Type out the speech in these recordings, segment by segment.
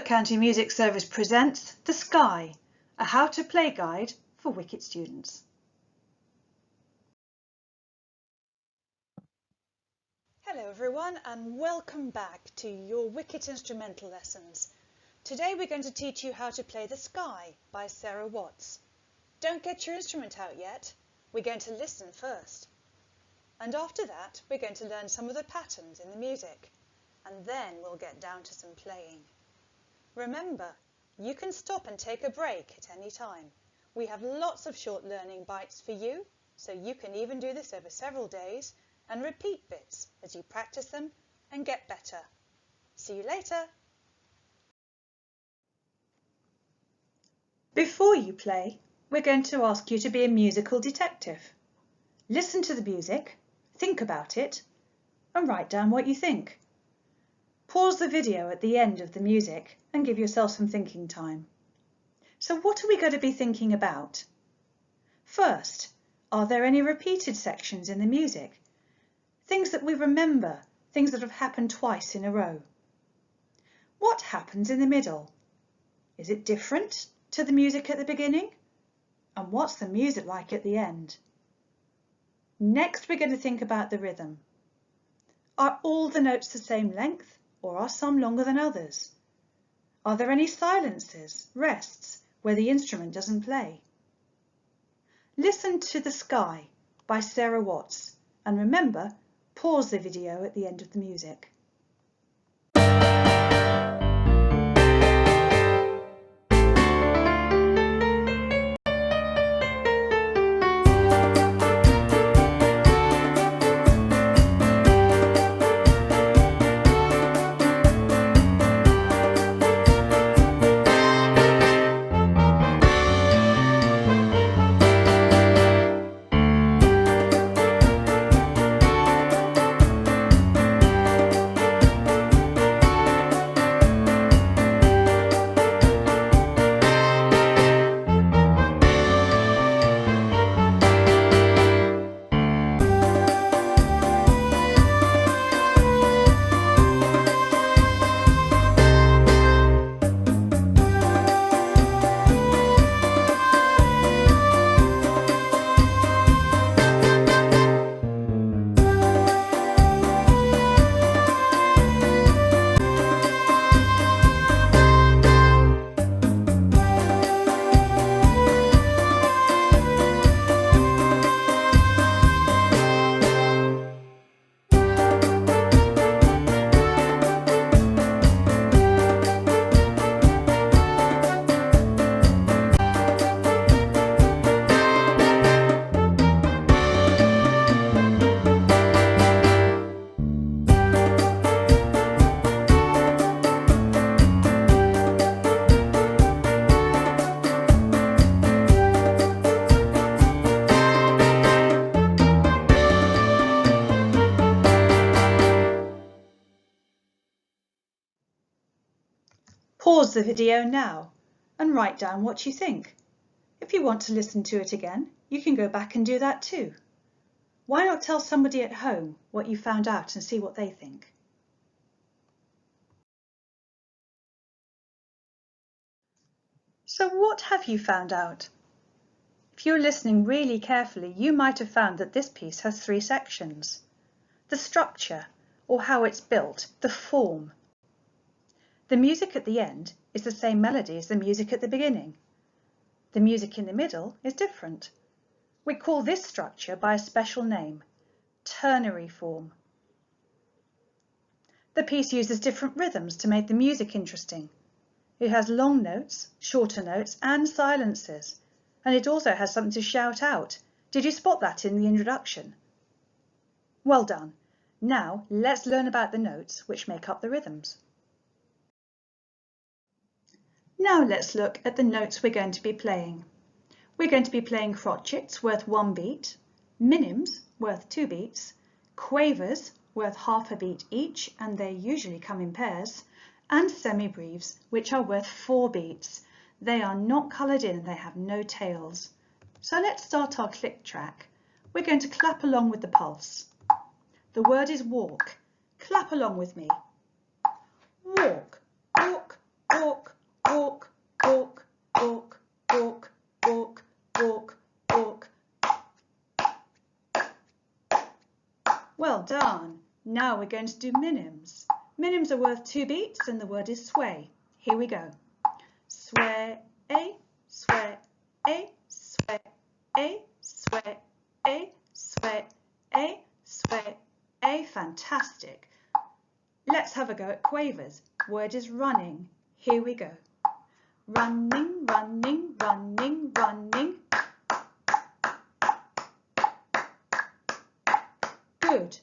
County Music Service presents The Sky, a how to play guide for WCET students. Hello everyone and welcome back to your WCET instrumental lessons. Today we're going to teach you how to play The Sky by Sarah Watts. Don't get your instrument out yet, we're going to listen first. And after that we're going to learn some of the patterns in the music and then we'll get down to some playing. Remember, you can stop and take a break at any time. We have lots of short learning bites for you, so you can even do this over several days and repeat bits as you practice them and get better. See you later. Before you play, we're going to ask you to be a musical detective. Listen to the music, think about it, and write down what you think. Pause the video at the end of the music and give yourself some thinking time. So what are we going to be thinking about? First, are there any repeated sections in the music? Things that we remember, things that have happened twice in a row. What happens in the middle? Is it different to the music at the beginning? And what's the music like at the end? Next, we're going to think about the rhythm. Are all the notes the same length? Or are some longer than others? Are there any silences, rests, where the instrument doesn't play? Listen to The Sky by Sarah Watts and remember, pause the video at the end of the music. Pause the video now and write down what you think. If you want to listen to it again, you can go back and do that too. Why not tell somebody at home what you found out and see what they think? So what have you found out? If you're listening really carefully, you might have found that this piece has 3 sections. The structure, or how it's built, the form. The music at the end is the same melody as the music at the beginning. The music in the middle is different. We call this structure by a special name, ternary form. The piece uses different rhythms to make the music interesting. It has long notes, shorter notes and silences, and it also has something to shout out. Did you spot that in the introduction? Well done. Now let's learn about the notes which make up the rhythms. Now let's look at the notes we're going to be playing. We're going to be playing crotchets worth 1 beat, minims worth 2 beats, quavers worth half a beat each, and they usually come in pairs, and semibreves which are worth 4 beats. They are not coloured in and they have no tails. So let's start our click track. We're going to clap along with the pulse. The word is walk. Clap along with me. Walk, walk, walk, walk, walk, walk, walk, walk, walk, walk. Well done. Now we're going to do minims. Minims are worth 2 beats and the word is sway. Here we go. Sway, sway, sway, sway, sway, sway. Fantastic. Let's have a go at quavers. Word is running. Here we go. Running, running, running, running. Good.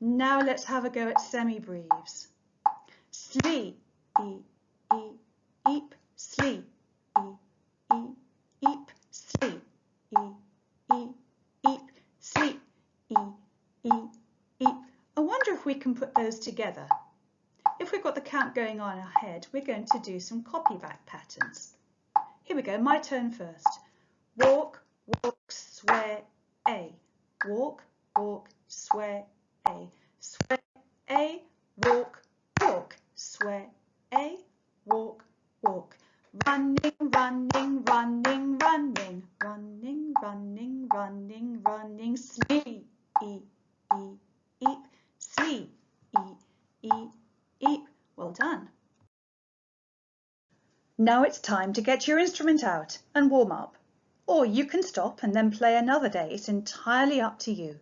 Now let's have a go at semi-breves. Sleep, eep, sleep, eep, sleep, eep, sleep, eep. I wonder if we can put those together. If we've got the count going on in our head, we're going to do some copyback patterns. Here we go, my turn first. Walk, walk, sway, a. Walk, walk, sway, a. Sway, a. Walk, walk, sway, a. Walk, walk. Running, running, running, running. Running, running, running, running. Sleep, eep, sleep, eep. Well done. Now it's time to get your instrument out and warm up. Or you can stop and then play another day. It's entirely up to you.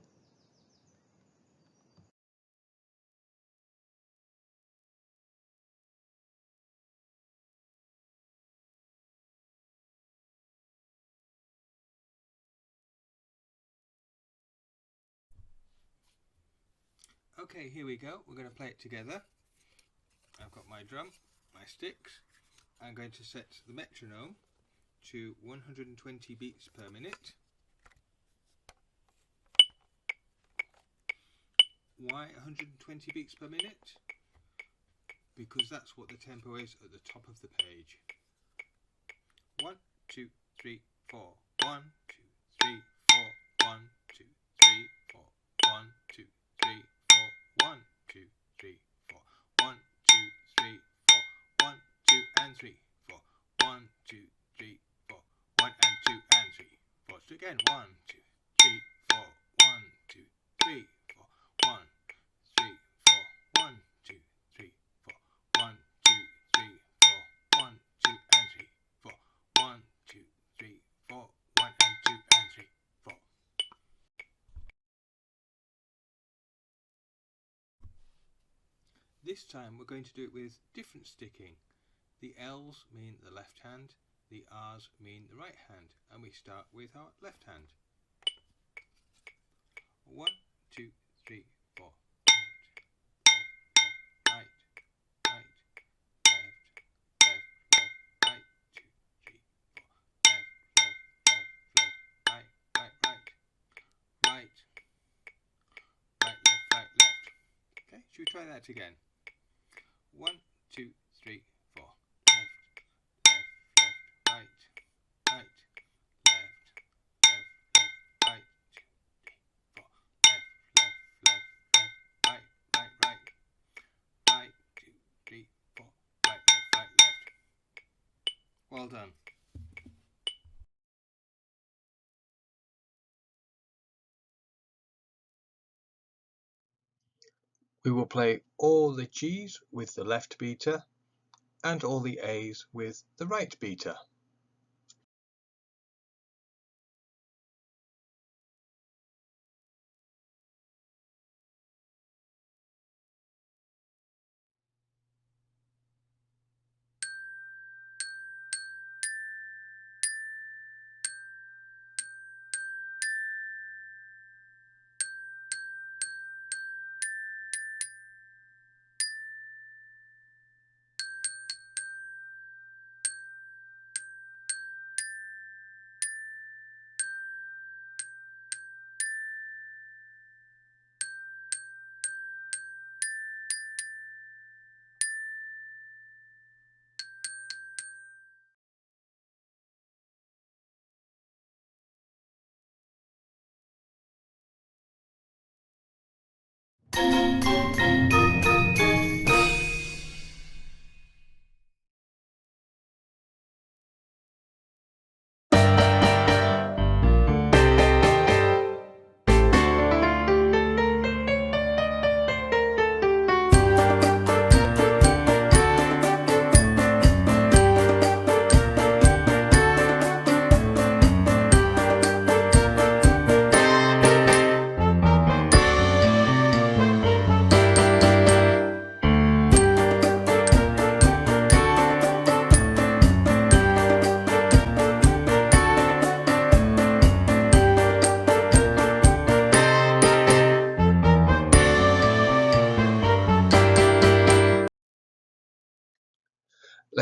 Okay, here we go. We're going to play it together. I've got my drum, my sticks. I'm going to set the metronome to 120 beats per minute. Why 120 beats per minute? Because that's what the tempo is at the top of the page. 1, 2, 3, 4. 1, 2, 3, 4. 1, 2, 3, 4. 1, 2, 3, 4. 1, 2, 3, 4. 1, 2, 3, 4. 1, 2 and 3, 4. 1, 2, 3, 4. 1 and 2 and 3, 4. So again, 1, 2, 3, 4. 1, 2, 3, 4. 1, 3, 4. 1, 2, 3, 4. 1, 2, 3, 4. 1, 2 and 3, 4. 1, 2, 3, 4. 1 and 2 and 3, 4. This time we're going to do it with different sticking. The L's mean the left hand, the R's mean the right hand, and we start with our left hand. 1, 2, 3, 4. Left, left, right, right, left, right, 2, 3, 4. Left, right, right, left. Okay, should we try that again? 1, 2, 3, 4. Left, right, right, left, right, 2, 3, 4. Left, right, 2, 3, 4. Right, left. Well done. We will play all the G's with the left beater and all the A's with the right beater.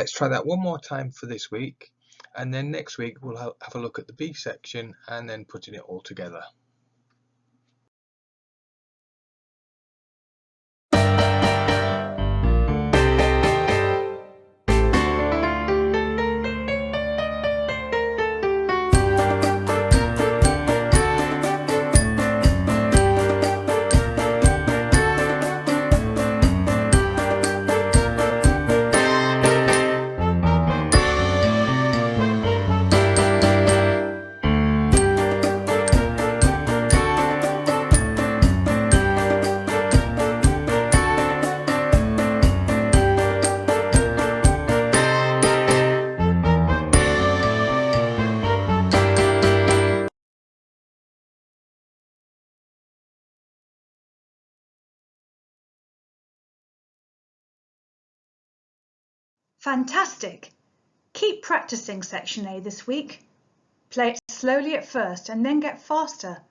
let's try that one more time for this week, and then next week we'll have a look at the B section and then putting it all together. Fantastic! Keep practicing Section A this week. Play it slowly at first and then get faster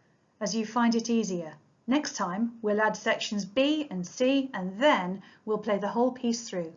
as you find it easier. Next time we'll add sections B and C and then we'll play the whole piece through.